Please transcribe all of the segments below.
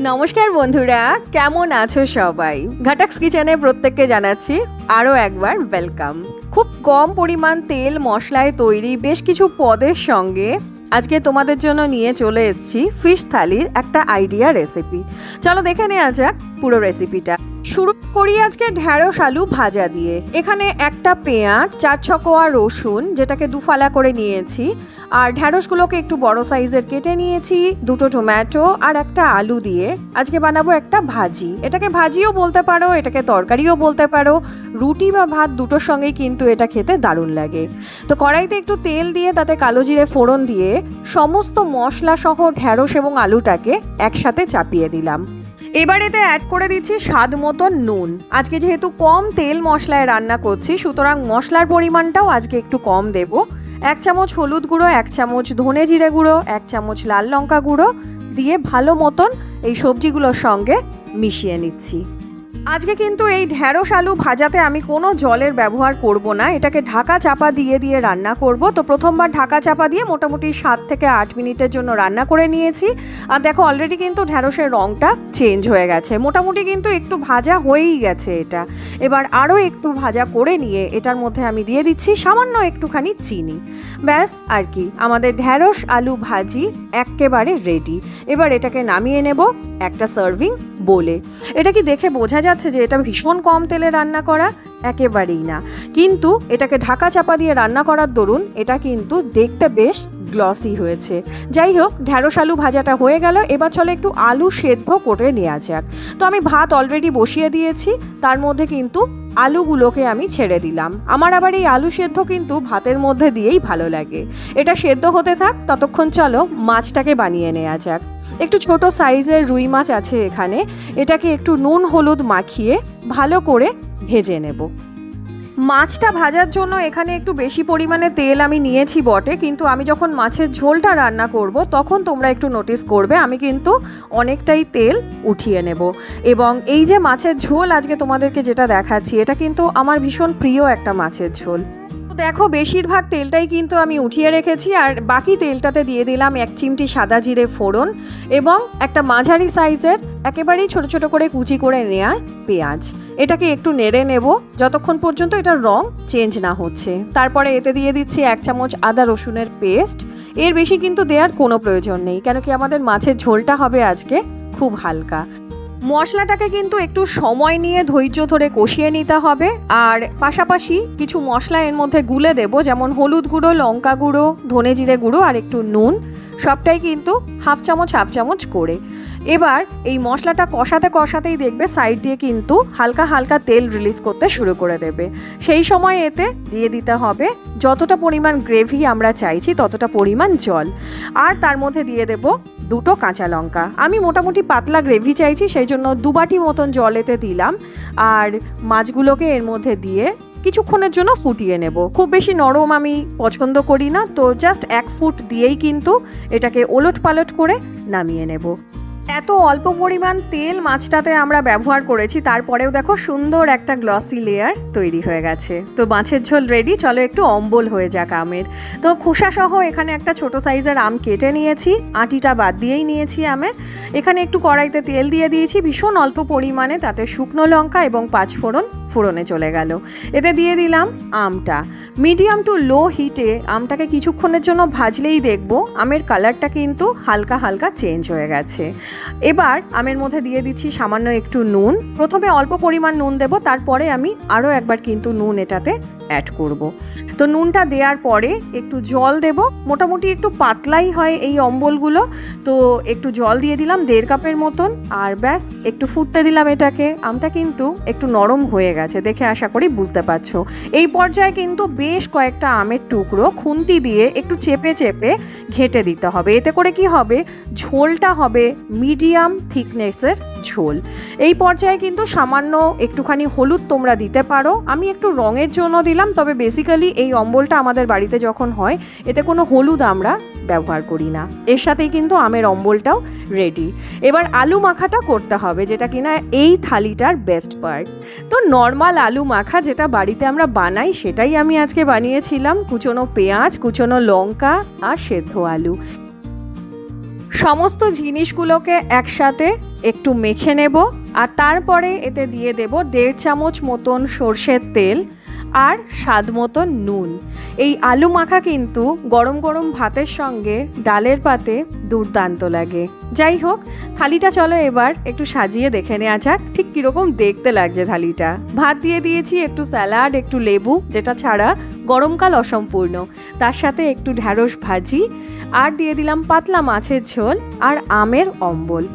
নমস্কার বন্ধুরা, কেমন আছো সবাই? ঘাটাক্স কিচেনে প্রত্যেককে জানাচ্ছি আরও একবার ওয়েলকাম। খুব কম পরিমাণ তেল মশলায় তৈরি বেশ কিছু পদের সঙ্গে আজকে তোমাদের জন্য নিয়ে চলে এসেছি ফিশ থালির একটা আইডিয়া রেসিপি। চলো দেখে নেওয়া যাক পুরো রেসিপিটা। শুরু করি আজকে ঢ্যাঁড়স আলু ভাজা দিয়ে। এখানে একটা পেঁয়াজ, 4-6 কোয়া রসুন যেটাকে দুফালা করে নিয়েছি, আর ঢ্যাঁড়সগুলোকে একটু বড় সাইজের কেটে নিয়েছি, 2টো টমেটো আর একটা আলু দিয়ে আজকে বানাবো একটা ভাজি। এটাকে ভাজিও বলতে পারো, এটাকে তরকারিও বলতে পারো, রুটি বা ভাত দুটোর সঙ্গেই কিন্তু এটা খেতে দারুণ লাগে। তো কড়াইতে একটু তেল দিয়ে তাতে কালো জিরে ফোড়ন দিয়ে সমস্ত মশলা সহ ঢ্যাঁড়স এবং আলুটাকে একসাথে চাপিয়ে দিলাম। এবার এতে অ্যাড করে দিচ্ছি স্বাদ মতো নুন। আজকে যেহেতু কম তেল মশলায় রান্না করছি, সুতরাং মশলার পরিমাণটাও আজকে একটু কম দেব। 1 চামচ হলুদ গুঁড়ো, 1 চামচ ধনে জিরে গুঁড়ো, 1 চামচ লাল লঙ্কা গুঁড়ো দিয়ে ভালো মতন এই সবজিগুলোর সঙ্গে মিশিয়ে নিচ্ছি। আজকে কিন্তু এই ঢ্যাঁড়স আলু ভাজাতে আমি কোনো জলের ব্যবহার করব না, এটাকে ঢাকা চাপা দিয়ে দিয়ে রান্না করব। তো প্রথমবার ঢাকা চাপা দিয়ে মোটামুটি 7 থেকে 8 মিনিটের জন্য রান্না করে নিয়েছি। আর দেখো অলরেডি কিন্তু ঢ্যাঁড়সের রঙটা চেঞ্জ হয়ে গেছে, মোটামুটি কিন্তু একটু ভাজা হয়েই গেছে এটা। এবার আরও একটু ভাজা করে নিয়ে এটার মধ্যে আমি দিয়ে দিচ্ছি সামান্য একটুখানি চিনি। ব্যাস আর কি, আমাদের ঢ্যাঁড়স আলু ভাজি একেবারে রেডি। এবার এটাকে নামিয়ে নেব একটা সার্ভিং বলে। এটা কি দেখে বোঝা যাচ্ছে যে এটা ভীষণ কম তেলে রান্না করা? একেবারেই না, কিন্তু এটাকে ঢাকা চাপা দিয়ে রান্না করার দরুন এটা কিন্তু দেখতে বেশ গ্লসি হয়েছে। যাই হোক, ঢ্যাঁড়স আলু ভাজাটা হয়ে গেল। এবার চলো একটু আলু সেদ্ধ করে নেওয়া যাক। তো আমি ভাত অলরেডি বসিয়ে দিয়েছি, তার মধ্যে কিন্তু আলুগুলোকে আমি ছেড়ে দিলাম। আমার আবার এই আলু সেদ্ধ কিন্তু ভাতের মধ্যে দিয়েই ভালো লাগে। এটা সেদ্ধ হতে থাক, ততক্ষণ চলো মাছটাকে বানিয়ে নেওয়া যাক। একটু ছোট সাইজের রুই মাছ আছে এখানে, এটাকে একটু নুন হলুদ মাখিয়ে ভালো করে ভেজে নেব। মাছটা ভাজার জন্য এখানে একটু বেশি পরিমাণে তেল আমি নিয়েছি বটে, কিন্তু আমি যখন মাছের ঝোলটা রান্না করব তখন তোমরা একটু নোটিস করবে আমি কিন্তু অনেকটাই তেল উঠিয়ে নেব। এবং এই যে মাছের ঝোল আজকে তোমাদেরকে যেটা দেখাচ্ছি, এটা কিন্তু আমার ভীষণ প্রিয় একটা মাছের ঝোল। দেখো বেশিরভাগ তেলটাই কিন্তু আমি উঠিয়ে রেখেছি, আর বাকি তেলটাতে দিয়ে দিলাম 1 চিমটি সাদা জিরে ফোড়ন এবং একটা মাঝারি সাইজের একেবারেই ছোট ছোট করে কুচি করে নেওয়া পেঁয়াজ। এটাকে একটু নেড়ে নেব যতক্ষণ পর্যন্ত এটার রং চেঞ্জ না হচ্ছে। তারপরে এতে দিয়ে দিচ্ছি 1 চামচ আদা রসুনের পেস্ট। এর বেশি কিন্তু দেওয়ার কোনো প্রয়োজন নেই, কেন কি আমাদের মাছের ঝোলটা হবে আজকে খুব হালকা। মশলাটাকে কিন্তু একটু সময় নিয়ে ধৈর্য ধরে কষিয়ে নিতে হবে, আর পাশাপাশি কিছু মশলা এর মধ্যে গুলে দেব, যেমন হলুদ গুঁড়ো, লঙ্কা গুঁড়ো, ধনে জিরে গুঁড়ো আর একটু নুন, সবটাই কিন্তু হাফ চামচ করে। এবার এই মশলাটা কষাতে কষাতেই দেখবে সাইড দিয়ে কিন্তু হালকা হালকা তেল রিলিজ করতে শুরু করে দেবে। সেই সময় এতে দিয়ে দিতে হবে যতটা পরিমাণ গ্রেভি আমরা চাইছি ততটা পরিমাণ জল, আর তার মধ্যে দিয়ে দেব 2টো কাঁচা লঙ্কা। আমি মোটামুটি পাতলা গ্রেভি চাইছি, সেই জন্য 2 বাটি মতন জল এতে দিলাম, আর মাছগুলোকে এর মধ্যে দিয়ে কিছুক্ষণের জন্য ফুটিয়ে নেব। খুব বেশি নরম আমি পছন্দ করি না, তো জাস্ট 1 ফুট দিয়েই কিন্তু এটাকে ওলট পালট করে নামিয়ে নেব। এত অল্প পরিমাণ তেল মাছটাতে আমরা ব্যবহার করেছি, তারপরেও দেখো সুন্দর একটা গ্লসি লেয়ার তৈরি হয়ে গেছে। তো মাছের ঝোল রেডি, চলো একটু অম্বল হয়ে যাক আমের। তো খোসা সহ এখানে একটা ছোট সাইজের আম কেটে নিয়েছি, আটিটা বাদ দিয়েই নিয়েছি আমের। এখানে একটু কড়াইতে তেল দিয়ে দিয়েছি ভীষণ অল্প পরিমাণে, তাতে শুকনো লঙ্কা এবং 5 ফোড়ন ফোড়নে চলে গেল। এতে দিয়ে দিলাম আমটা। মিডিয়াম টু লো হিটে আমটাকে কিছুক্ষণের জন্য ভাজলেই দেখব আমের কালারটা কিন্তু হালকা হালকা চেঞ্জ হয়ে গেছে। এবার আমের মধ্যে দিয়ে দিচ্ছি সামান্য একটু নুন। প্রথমে অল্প পরিমাণ নুন দেব, তারপরে আমি আরও একবার কিন্তু নুন এটাতে অ্যাড করব। তো নুনটা দেওয়ার পরে একটু জল দেব, মোটামুটি একটু পাতলাই হয় এই অম্বলগুলো, তো একটু জল দিয়ে দিলাম 1.5 কাপের মতন, আর ব্যাস একটু ফুটতে দিলাম এটাকে। আমটা কিন্তু একটু নরম হয়ে গেছে, দেখে আশা করি বুঝতে পারছো। এই পর্যায়ে কিন্তু বেশ কয়েকটা আমের টুকরো খুন্তি দিয়ে একটু চেপে চেপে ঘেঁটে দিতে হবে। এতে করে কি হবে, ঝোলটা হবে মিডিয়াম থিকনেসের ঝোল। এই পর্যায়ে কিন্তু সামান্য একটুখানি হলুদ তোমরা দিতে পারো, আমি একটু রঙের জন্য দিলাম, তবে বেসিক্যালি এই অম্বলটা আমাদের বাড়িতে যখন হয় এতে কোনো হলুদ আমরা ব্যবহার করি না। এর সাথেই কিন্তু আমের অম্বলটাও রেডি। এবার আলু মাখাটা করতে হবে, যেটা কিনা এই থালিটার বেস্ট পার্ট। তো নর্মাল আলু মাখা যেটা বাড়িতে আমরা বানাই সেটাই আমি আজকে বানিয়েছিলাম। কুচনো পেঁয়াজ, কুচনো লঙ্কা আর সেদ্ধ আলু, সমস্ত জিনিসগুলোকে একসাথে একটু মেখে নেব আর তারপরে এতে দিয়ে দেব 1.5 চামচ মতন সর্ষের তেল আর স্বাদ মতন নুন। এই আলু মাখা কিন্তু গরম গরম ভাতের সঙ্গে ডালের পাতে দুর্দান্ত লাগে। যাই হোক, থালিটা চলো এবার একটু সাজিয়ে দেখে নেওয়া যাক ঠিক কীরকম দেখতে লাগছে থালিটা। ভাত দিয়ে দিয়েছি, একটু স্যালাড, একটু লেবু, যেটা ছাড়া গরমকাল অসম্পূর্ণ, তার সাথে একটু ঢ্যাঁড়স ভাজি, আর দিয়ে দিলাম পাতলা মাছের ঝোল আর আমের অম্বল।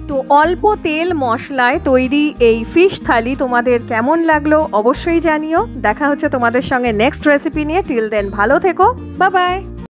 তো অল্প তেল মশলায় তৈরি এই ফিশ থালি তোমাদের কেমন লাগলো অবশ্যই জানিও। দেখা হচ্ছে তোমাদের সঙ্গে নেক্সট রেসিপি নিয়ে। টিল দেন ভালো থেকো, বাই বাই।